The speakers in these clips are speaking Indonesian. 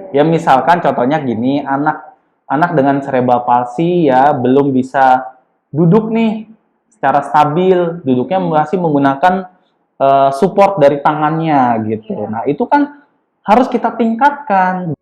Ya misalkan contohnya gini, anak dengan cerebral palsy ya belum bisa duduk nih secara stabil, duduknya masih menggunakan support dari tangannya gitu. Iya. Nah, itu kan harus kita tingkatkan.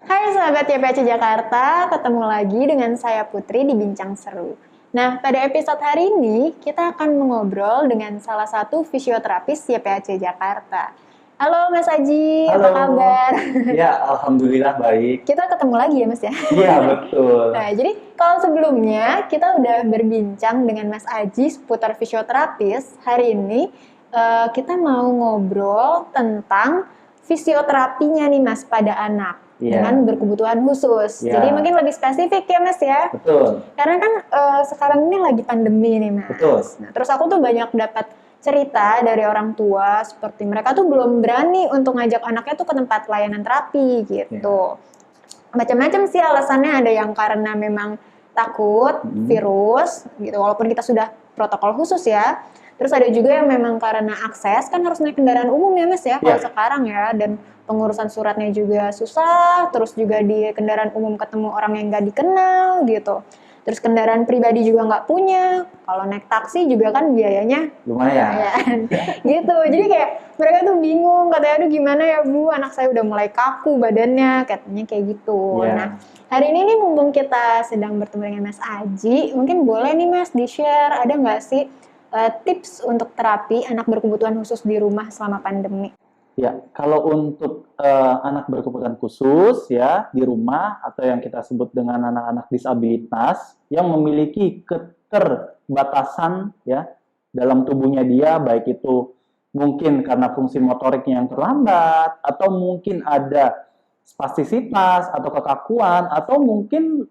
Hai sahabat YPAC Jakarta, ketemu lagi dengan saya Putri di Bincang Seru. Nah, pada episode hari ini kita akan mengobrol dengan salah satu fisioterapis YPAC Jakarta. Halo Mas Aji, apa Halo. kabar? Ya, alhamdulillah baik. Kita ketemu lagi ya Mas ya? Iya, betul. Nah, jadi kalau sebelumnya kita udah berbincang dengan Mas Aji seputar fisioterapis, hari ini kita mau ngobrol tentang fisioterapinya nih Mas pada anak dengan berkebutuhan khusus. Jadi mungkin lebih spesifik ya Mas ya. Betul. Karena kan sekarang ini lagi pandemi nih Mas. Betul. Nah, terus aku tuh banyak dapat cerita dari orang tua seperti mereka tuh belum berani untuk ngajak anaknya tuh ke tempat layanan terapi gitu. Macam-macam sih alasannya, ada yang karena memang takut virus gitu walaupun kita sudah protokol khusus ya. Terus ada juga yang memang karena akses, kan harus naik kendaraan umum ya Mas ya kalau sekarang ya, dan pengurusan suratnya juga susah, terus juga di kendaraan umum ketemu orang yang nggak dikenal gitu. Terus kendaraan pribadi juga nggak punya, kalau naik taksi juga kan biayanya lumayan. gitu. Jadi kayak mereka tuh bingung, katanya aduh gimana ya Bu, anak saya udah mulai kaku badannya, katanya kayak gitu. Nah, hari ini nih mumpung kita sedang bertemu dengan Mas Aji, mungkin boleh nih Mas di-share, ada nggak sih tips untuk terapi anak berkebutuhan khusus di rumah selama pandemi? Ya, kalau untuk anak berkebutuhan khusus ya di rumah atau yang kita sebut dengan anak-anak disabilitas yang memiliki keterbatasan ya dalam tubuhnya dia, baik itu mungkin karena fungsi motoriknya yang terlambat atau mungkin ada spastisitas atau kekakuan atau mungkin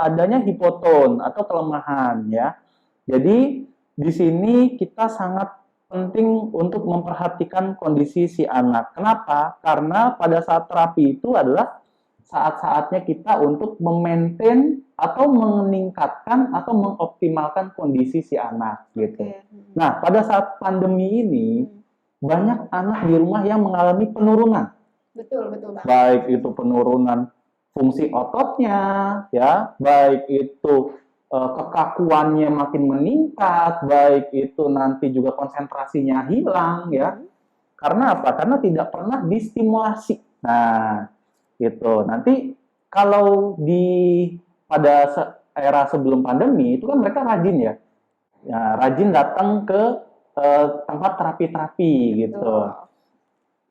adanya hipoton atau kelemahan ya. Jadi di sini kita sangat penting untuk memperhatikan kondisi si anak. Kenapa? Karena pada saat terapi itu adalah saat-saatnya kita untuk memaintain atau meningkatkan atau mengoptimalkan kondisi si anak gitu. Nah, pada saat pandemi ini banyak anak di rumah yang mengalami penurunan. Betul, betul Pak. Baik itu penurunan fungsi ototnya, ya, baik itu kekakuannya makin meningkat, baik itu nanti juga konsentrasinya hilang ya. Karena apa? Karena tidak pernah distimulasi. Nah, gitu. Nanti kalau pada era sebelum pandemi itu kan mereka rajin ya. Ya, rajin datang ke tempat terapi-terapi gitu.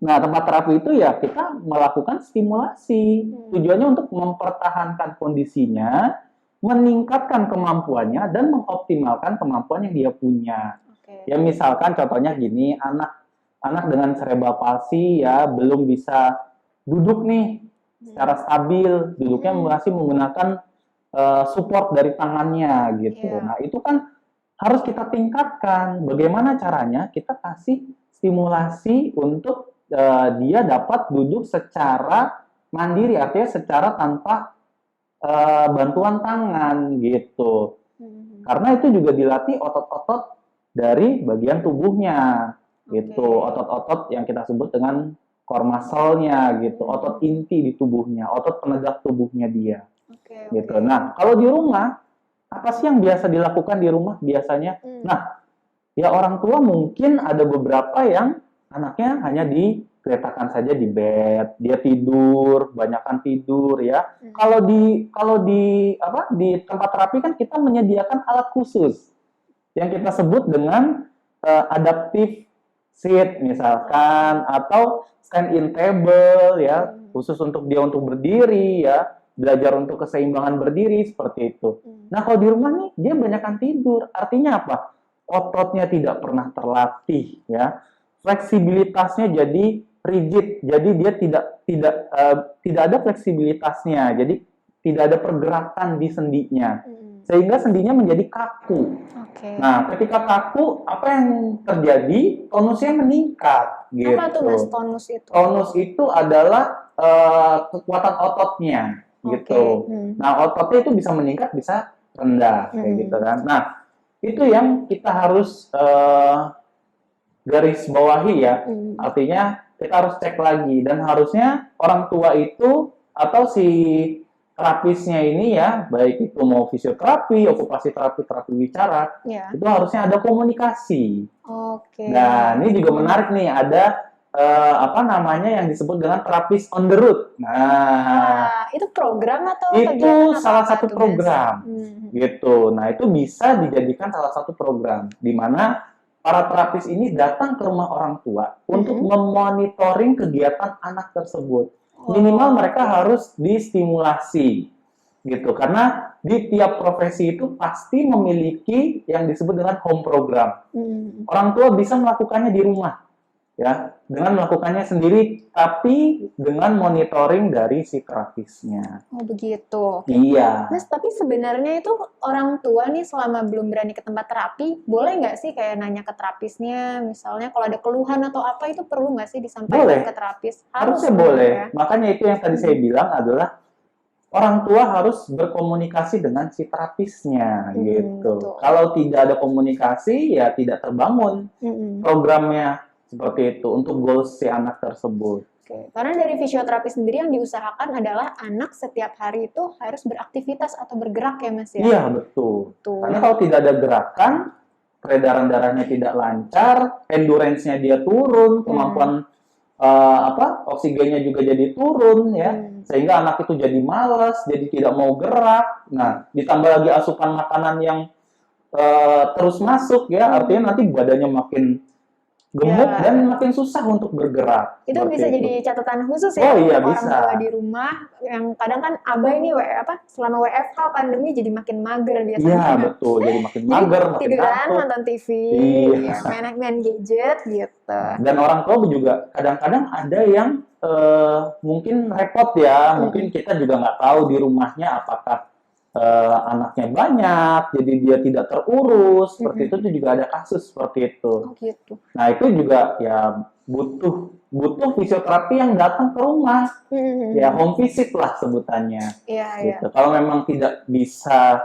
Nah, tempat terapi itu ya kita melakukan stimulasi. Tujuannya untuk mempertahankan kondisinya, meningkatkan kemampuannya dan mengoptimalkan kemampuan yang dia punya. Ya misalkan contohnya gini, anak dengan cerebral palsy ya belum bisa duduk nih secara stabil, duduknya masih menggunakan support dari tangannya gitu. Nah, itu kan harus kita tingkatkan. Bagaimana caranya? Kita kasih stimulasi untuk dia dapat duduk secara mandiri, artinya secara tanpa bantuan tangan gitu. Karena itu juga dilatih otot-otot dari bagian tubuhnya gitu. Otot-otot yang kita sebut dengan core muscle-nya gitu, otot inti di tubuhnya, otot penegak tubuhnya dia. Gitu. Nah, kalau di rumah apa sih yang biasa dilakukan di rumah biasanya? Nah, ya orang tua mungkin ada beberapa yang anaknya hanya diletakkan saja di bed, dia tidur, banyakkan tidur ya. Kalau di tempat terapi kan kita menyediakan alat khusus yang kita sebut dengan adaptive seat misalkan atau stand in table ya, khusus untuk dia untuk berdiri ya, belajar untuk keseimbangan berdiri seperti itu. Nah, kalau di rumah nih dia banyakkan tidur, artinya apa? Ototnya tidak pernah terlatih ya, fleksibilitasnya jadi rigid, jadi dia tidak ada fleksibilitasnya, jadi tidak ada pergerakan di sendinya. sehingga sendinya menjadi kaku. Oke. Nah, ketika kaku, apa yang terjadi? Tonusnya meningkat, gitu. Apa tuh Mas tonus itu? Tonus itu adalah kekuatan ototnya, gitu. Nah, ototnya itu bisa meningkat, bisa rendah, kayak gitu kan. Nah, itu yang kita harus garis bawahi ya. Artinya kita harus cek lagi, dan harusnya orang tua itu atau si terapisnya ini ya, baik itu mau fisioterapi, okupasi terapi, terapi bicara, itu harusnya ada komunikasi. Oke. Nah, ini juga menarik nih, ada apa namanya yang disebut dengan terapis on the road. Nah, itu program atau itu salah apa satu tuh, program, gitu. Nah, itu bisa dijadikan salah satu program di mana para terapis ini datang ke rumah orang tua untuk memonitoring kegiatan anak tersebut. Minimal mereka harus distimulasi, gitu. Karena di tiap profesi itu pasti memiliki yang disebut dengan home program. Orang tua bisa melakukannya di rumah, ya, dengan melakukannya sendiri, tapi dengan monitoring dari si terapisnya. Oh begitu. Iya. Mas, tapi sebenarnya itu orang tua nih selama belum berani ke tempat terapi, boleh nggak sih kayak nanya ke terapisnya, misalnya kalau ada keluhan atau apa, itu perlu nggak sih disampaikan ke terapis? Harusnya boleh. Ya? Makanya itu yang tadi saya bilang adalah orang tua harus berkomunikasi dengan si terapisnya, gitu. Betul. Kalau tidak ada komunikasi, ya tidak terbangun programnya. Seperti itu, untuk goals si anak tersebut. Oke. Karena dari fisioterapi sendiri yang diusahakan adalah anak setiap hari itu harus beraktivitas atau bergerak ya Mas ya? Iya, betul. Karena kalau tidak ada gerakan, peredaran darahnya tidak lancar, endurance-nya dia turun, kemampuan oksigennya juga jadi turun ya, sehingga anak itu jadi malas, jadi tidak mau gerak. Nah, ditambah lagi asupan makanan yang terus masuk ya, artinya nanti badannya makin gemuk dan makin susah untuk bergerak. Itu bisa jadi catatan khusus ya orang tua di rumah yang kadang kan abah ini selama WFH pandemi jadi makin mager biasanya. Iya betul, jadi makin mager, makin tiduran, nonton TV, main gadget gitu. Dan orang tua juga kadang-kadang ada yang mungkin repot ya, mungkin kita juga nggak tahu di rumahnya apakah anaknya banyak, jadi dia tidak terurus, seperti itu juga ada kasus seperti itu. Gitu. Nah itu juga ya butuh fisioterapi yang datang ke rumah, ya home visit lah sebutannya. Gitu. Kalau memang tidak bisa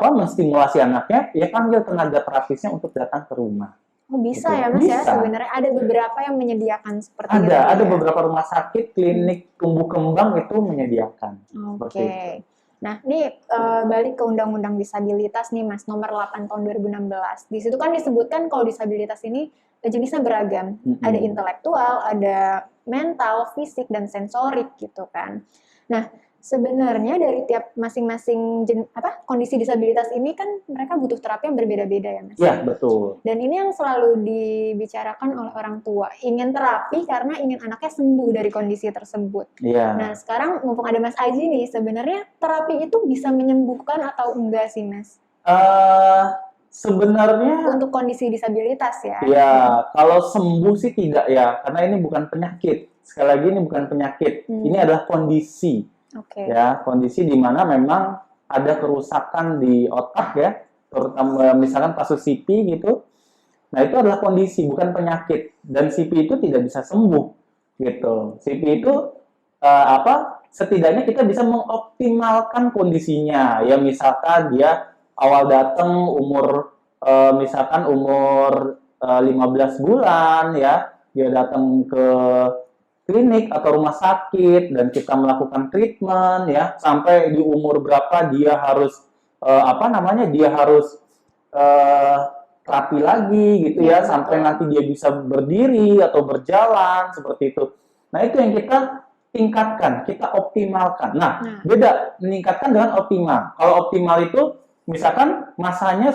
menstimulasi anaknya, ya panggil tenaga terapisnya untuk datang ke rumah. Oh bisa gitu. Ya Mas ya, sebenarnya ada beberapa yang menyediakan seperti itu. Ada beberapa rumah sakit, klinik tumbuh kembang itu menyediakan. Oke. Nah, ini balik ke Undang-Undang Disabilitas nih Mas, nomor 8 tahun 2016. Di situ kan disebutkan kalau disabilitas ini jenisnya beragam. Ada intelektual, ada mental, fisik, dan sensorik gitu kan. Nah, sebenarnya dari tiap masing-masing kondisi disabilitas ini kan mereka butuh terapi yang berbeda-beda ya Mas? Iya, betul. Dan ini yang selalu dibicarakan oleh orang tua. Ingin terapi karena ingin anaknya sembuh dari kondisi tersebut. Iya. Nah, sekarang mumpung ada Mas Aji nih, sebenarnya terapi itu bisa menyembuhkan atau enggak sih Mas? Sebenarnya untuk kondisi disabilitas ya. Ya, kalau sembuh sih tidak ya, karena ini bukan penyakit. Sekali lagi ini bukan penyakit. Ini adalah kondisi. Ya, kondisi di mana memang ada kerusakan di otak ya, terutama misalkan kasus CP gitu. Nah, itu adalah kondisi, bukan penyakit. Dan CP itu tidak bisa sembuh gitu. CP itu setidaknya kita bisa mengoptimalkan kondisinya. Ya, misalkan dia awal datang misalkan umur 15 bulan ya, dia datang ke klinik atau rumah sakit dan kita melakukan treatment ya, sampai di umur berapa dia harus dia harus terapi lagi gitu ya, sampai nanti dia bisa berdiri atau berjalan seperti itu. Nah, itu yang kita tingkatkan, kita optimalkan. Nah, beda meningkatkan dengan optimal. Kalau optimal itu misalkan masanya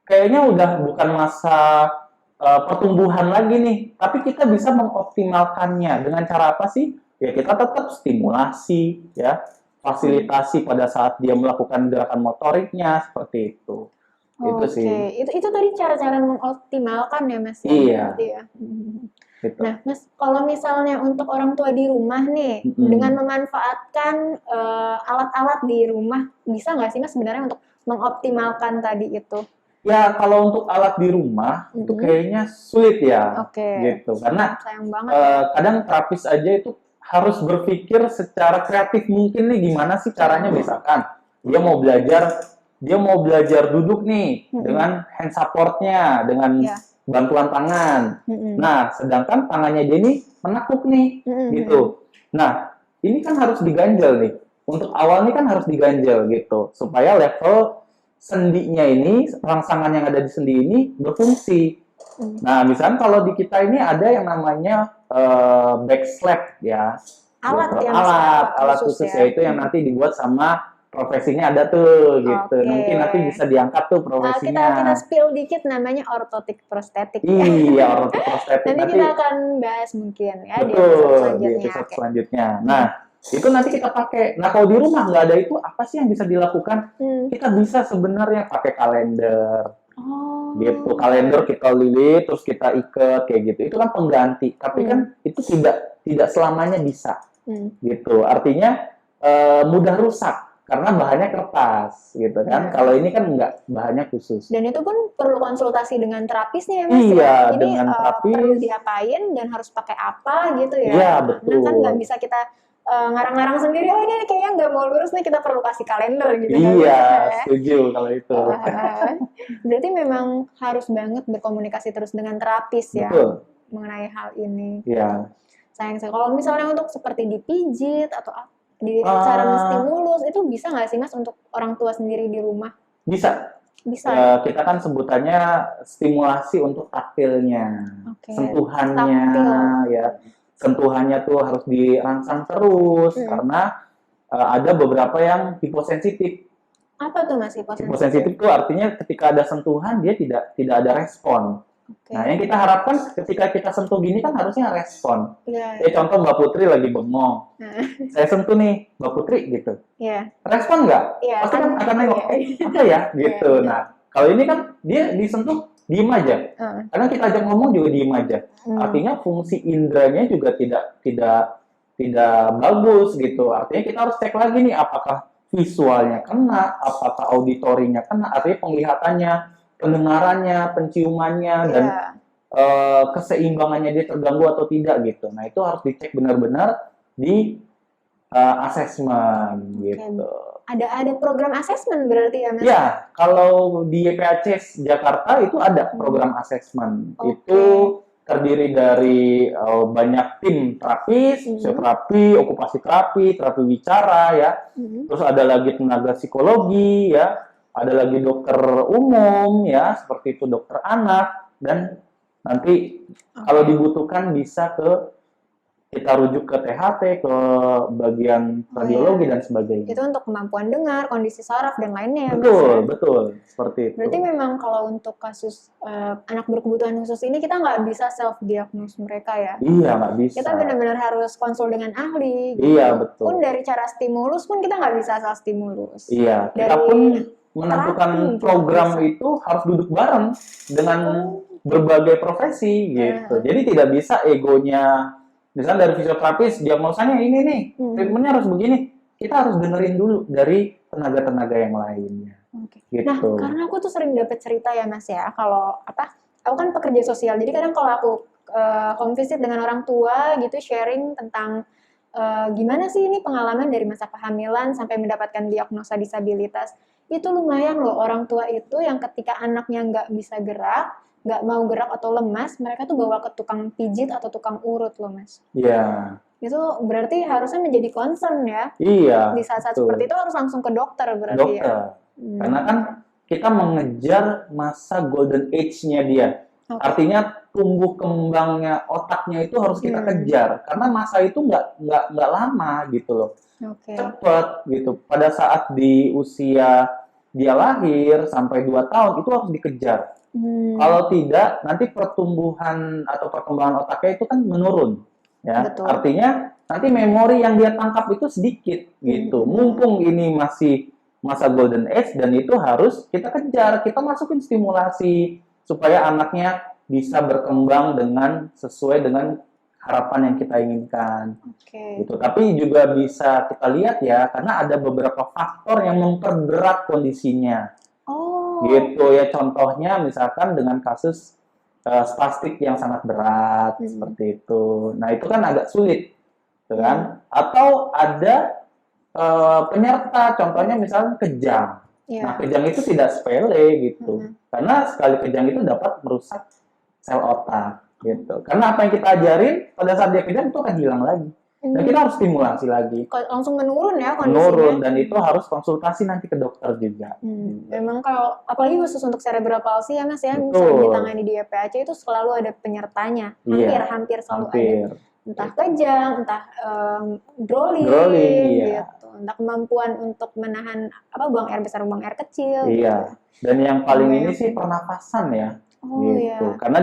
kayaknya udah bukan masa pertumbuhan lagi nih, tapi kita bisa mengoptimalkannya dengan cara apa sih? Ya kita tetap stimulasi, ya fasilitasi pada saat dia melakukan gerakan motoriknya seperti itu. Itu sih. Itu tadi cara-cara mengoptimalkan ya Mas? Iya. Ya? gitu. Nah, Mas, kalau misalnya untuk orang tua di rumah nih, dengan memanfaatkan alat-alat di rumah, bisa nggak sih Mas sebenarnya untuk mengoptimalkan tadi itu? Ya, kalau untuk alat di rumah itu kayaknya sulit ya, gitu. Karena sayang banget ya. kadang terapis aja itu harus berpikir secara kreatif mungkin nih gimana sih caranya, misalkan dia mau belajar duduk nih dengan hand supportnya, dengan bantuan tangan. Nah, sedangkan tangannya dia nih menekuk nih, gitu. Nah, ini kan harus diganjel nih. Untuk awal nih kan harus diganjel gitu, supaya level sendinya ini, rangsangan yang ada di sendi ini berfungsi. Nah, misalnya kalau di kita ini ada yang namanya back slap ya. Alat gitu. yang Alat khusus ya itu yang nanti dibuat sama profesinya ada tuh gitu. Mungkin nanti bisa diangkat tuh profesinya. Kita spill dikit, namanya ortotik prostetik. Iya, ortotik prostetik. Nanti kita akan bahas mungkin ya betul, di episode selanjutnya. Nah, itu nanti kita pakai. Nah, kalau di rumah nggak ada itu, apa sih yang bisa dilakukan? Kita bisa sebenarnya pakai kalender. Gitu, kalender kita lilit, terus kita ikat kayak gitu. Itu kan pengganti, tapi kan itu tidak selamanya bisa. Gitu. Artinya mudah rusak karena bahannya kertas, gitu kan. Kalau ini kan enggak, bahannya khusus. Dan itu pun perlu konsultasi dengan terapisnya ya, Mas. Iya, Ini dengan terapis. Perlu diapain dan harus pakai apa gitu ya. Iya, betul. Nah, kan nggak bisa kita ngarang-ngarang sendiri, oh ini kayaknya nggak mau lurus nih, kita perlu kasih kalender gitu. Iya, setuju kalau itu. Berarti memang harus banget berkomunikasi terus dengan terapis ya. Betul. Mengenai hal ini. Iya. Sayang sekali. Kalau misalnya untuk seperti dipijit atau di cara menstimulus, itu bisa nggak sih Mas untuk orang tua sendiri di rumah? Bisa. Bisa. Kita kan sebutannya stimulasi untuk taktilnya, sentuhannya, ya. Sentuhannya tuh harus dirangsang terus karena ada beberapa yang hiposensitif. Apa tuh Mas hiposensitif? Hiposensitif tuh artinya ketika ada sentuhan dia tidak ada respon. Nah, yang kita harapkan ketika kita sentuh gini kan harusnya respon. Contoh Mbak Putri lagi bengong. Saya sentuh nih, Mbak Putri gitu. Respon nggak? Pasti kan akan nengok, apa ya? Gitu. Nah, kalau ini kan dia disentuh, diem aja. Karena kita ajak ngomong juga diem aja. Artinya fungsi indranya juga tidak bagus gitu. Artinya kita harus cek lagi nih, apakah visualnya kena, apakah auditorinya kena, artinya penglihatannya, pendengarannya, penciumannya, dan keseimbangannya dia terganggu atau tidak gitu. Nah, itu harus dicek benar-benar di asesmen gitu. Ada program asesmen berarti ya Mas? Ya, kalau di YPAC Jakarta itu ada program asesmen. Itu terdiri dari banyak tim terapis, fisioterapi, okupasi terapi, terapi bicara ya. Terus ada lagi tenaga psikologi ya. Ada lagi dokter umum ya, seperti itu dokter anak, dan nanti kalau dibutuhkan bisa kita rujuk ke THT, ke bagian radiologi dan sebagainya. Itu untuk kemampuan dengar, kondisi saraf dan lainnya ya Mas? Betul, seperti itu. Berarti memang kalau untuk kasus anak berkebutuhan khusus ini kita nggak bisa self-diagnose mereka ya? Iya, nggak bisa. Kita benar-benar harus konsul dengan ahli. Gitu. Iya, betul. Pun dari cara stimulus pun kita nggak bisa asal stimulus. Iya, kita pun menentukan program itu harus duduk bareng dengan berbagai profesi gitu. Jadi tidak bisa egonya, misalnya dari fisioterapis diagnosanya ini nih, treatmentnya harus begini. Kita harus dengerin dulu dari tenaga-tenaga yang lainnya. Gitu. Nah, karena aku tuh sering dapat cerita ya Mas ya, kalau aku kan pekerja sosial, jadi kadang kalau aku home visit dengan orang tua gitu, sharing tentang gimana sih ini pengalaman dari masa kehamilan sampai mendapatkan diagnosa disabilitas. Itu lumayan loh, orang tua itu yang ketika anaknya nggak bisa gerak, nggak mau gerak atau lemas, mereka tuh bawa ke tukang pijit atau tukang urut loh Mas. Iya. Itu berarti harusnya menjadi concern ya. Iya. Di saat-saat seperti itu harus langsung ke dokter berarti ya. Karena kan kita mengejar masa golden age-nya dia. Artinya tumbuh kembangnya otaknya itu harus kita kejar. Karena masa itu nggak lama gitu loh. Cepat gitu. Pada saat di usia dia lahir sampai 2 tahun itu harus dikejar. Kalau tidak, nanti pertumbuhan atau perkembangan otaknya itu kan menurun. Ya, artinya nanti memori yang dia tangkap itu sedikit gitu. Mumpung ini masih masa golden age dan itu harus kita kejar, kita masukin stimulasi supaya anaknya bisa berkembang dengan sesuai dengan harapan yang kita inginkan. Oke. Gitu. Tapi juga bisa kita lihat ya, karena ada beberapa faktor yang memperberat kondisinya. Oh. Gitu ya, contohnya misalkan dengan kasus spastik yang sangat berat seperti itu. Nah, itu kan agak sulit, gitu kan? Atau ada penyerta, contohnya misalnya kejang. Nah, kejang itu tidak sepele gitu. Karena sekali kejang itu dapat merusak sel otak gitu. Karena apa yang kita ajarin pada saat dia kejang itu akan hilang lagi. Dan kita harus stimulasi lagi. Langsung menurun ya kondisinya. Menurun, dan itu harus konsultasi nanti ke dokter juga. Memang kalau apalagi khusus untuk cerebral palsy ya Mas ya, misalnya ditangani di YPAC itu selalu ada penyertanya. Hampir selalu ada. Entah kejang, entah drooling gitu. Entah kemampuan untuk menahan buang air besar, buang air kecil. Iya. Dan yang paling ini sih pernafasan ya. Gitu. Iya. Karena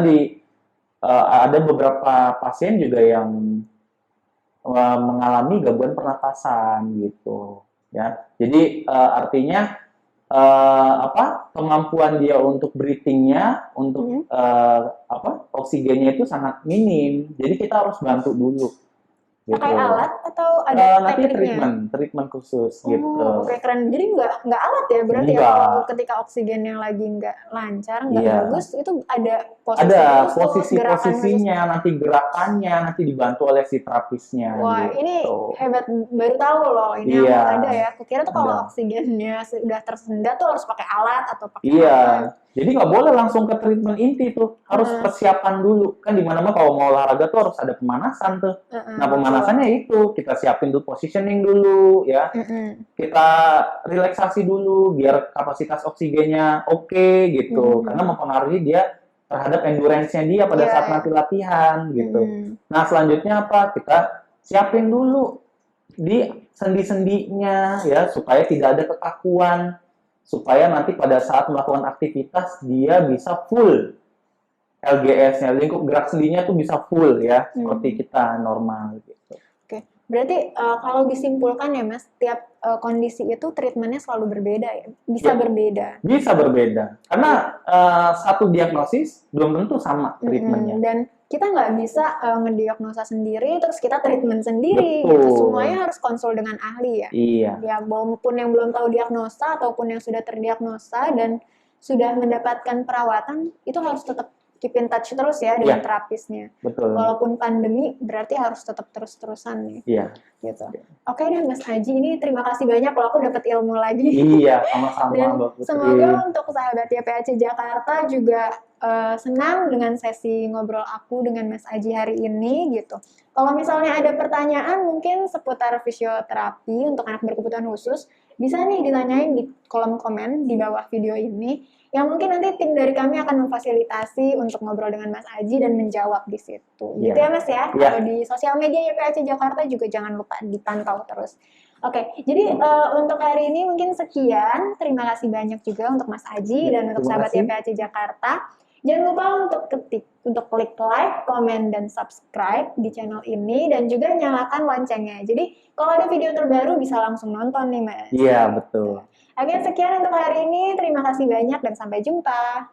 ada beberapa pasien juga yang mengalami gangguan pernafasan gitu ya. Jadi artinya kemampuan dia untuk breathingnya, untuk oksigennya itu sangat minim. Jadi kita harus bantu dulu. Gitu. Pakai alat atau ada nanti tekniknya? treatment khusus gitu. Oke, keren. Jadi nggak alat ya berarti ya, kalau ketika oksigennya lagi nggak lancar, nggak bagus, itu ada posisinya, nanti gerakannya, nanti dibantu oleh si terapisnya. Wah, gitu. ini hebat, baru tahu loh. Ini ada ya. Kukira tuh kalau oksigennya sudah tersendat tuh harus pakai alat atau pakai apa. Jadi nggak boleh langsung ke treatment inti tuh, harus persiapan dulu. Kan di mana-mana kalau mau olahraga tuh harus ada pemanasan tuh. Nah, pemanasannya itu kita siapin dulu positioning dulu ya. Kita relaksasi dulu biar kapasitas oksigennya oke gitu. Karena mempengaruhi dia terhadap endurance-nya dia pada saat nanti latihan gitu. Nah, selanjutnya apa? Kita siapin dulu di sendi-sendinya ya supaya tidak ada kekakuan. Supaya nanti pada saat melakukan aktivitas dia bisa full LGS-nya, lingkup gerak sendinya tuh bisa full ya, seperti kita normal gitu. Oke, berarti kalau disimpulkan ya Mas, tiap kondisi itu treatmentnya selalu berbeda ya? Bisa berbeda? Bisa berbeda, karena satu diagnosis belum tentu sama treatmentnya. Dan kita nggak bisa ngediagnosa sendiri, terus kita treatment sendiri. Gitu. Semuanya harus konsul dengan ahli ya? Iya. Ya, maupun yang belum tahu diagnosa, ataupun yang sudah terdiagnosa dan sudah mendapatkan perawatan, itu harus tetap keep in touch terus ya dengan terapisnya. Betul. Walaupun pandemi, berarti harus tetap terus-terusan nih. Iya. Gitu. Oke deh Mas Aji, ini terima kasih banyak kalau aku dapat ilmu lagi. Iya, sama-sama Mbak Putri. Semoga untuk sahabat YPAC Jakarta juga senang dengan sesi ngobrol aku dengan Mas Aji hari ini gitu. Kalau misalnya ada pertanyaan mungkin seputar fisioterapi untuk anak berkebutuhan khusus, bisa nih ditanyain di kolom komen di bawah video ini. Yang mungkin nanti tim dari kami akan memfasilitasi untuk ngobrol dengan Mas Aji dan menjawab di situ. Gitu ya Mas ya. Kalau di sosial media YPAC Jakarta juga jangan lupa dipantau terus. Oke, jadi untuk hari ini mungkin sekian. Terima kasih banyak juga untuk Mas Aji dan untuk sahabat YPAC Jakarta. Jangan lupa untuk klik like, komen, dan subscribe di channel ini dan juga nyalakan loncengnya. Jadi kalau ada video terbaru bisa langsung nonton nih Mas. Iya, betul. Oke, sekian untuk hari ini. Terima kasih banyak dan sampai jumpa.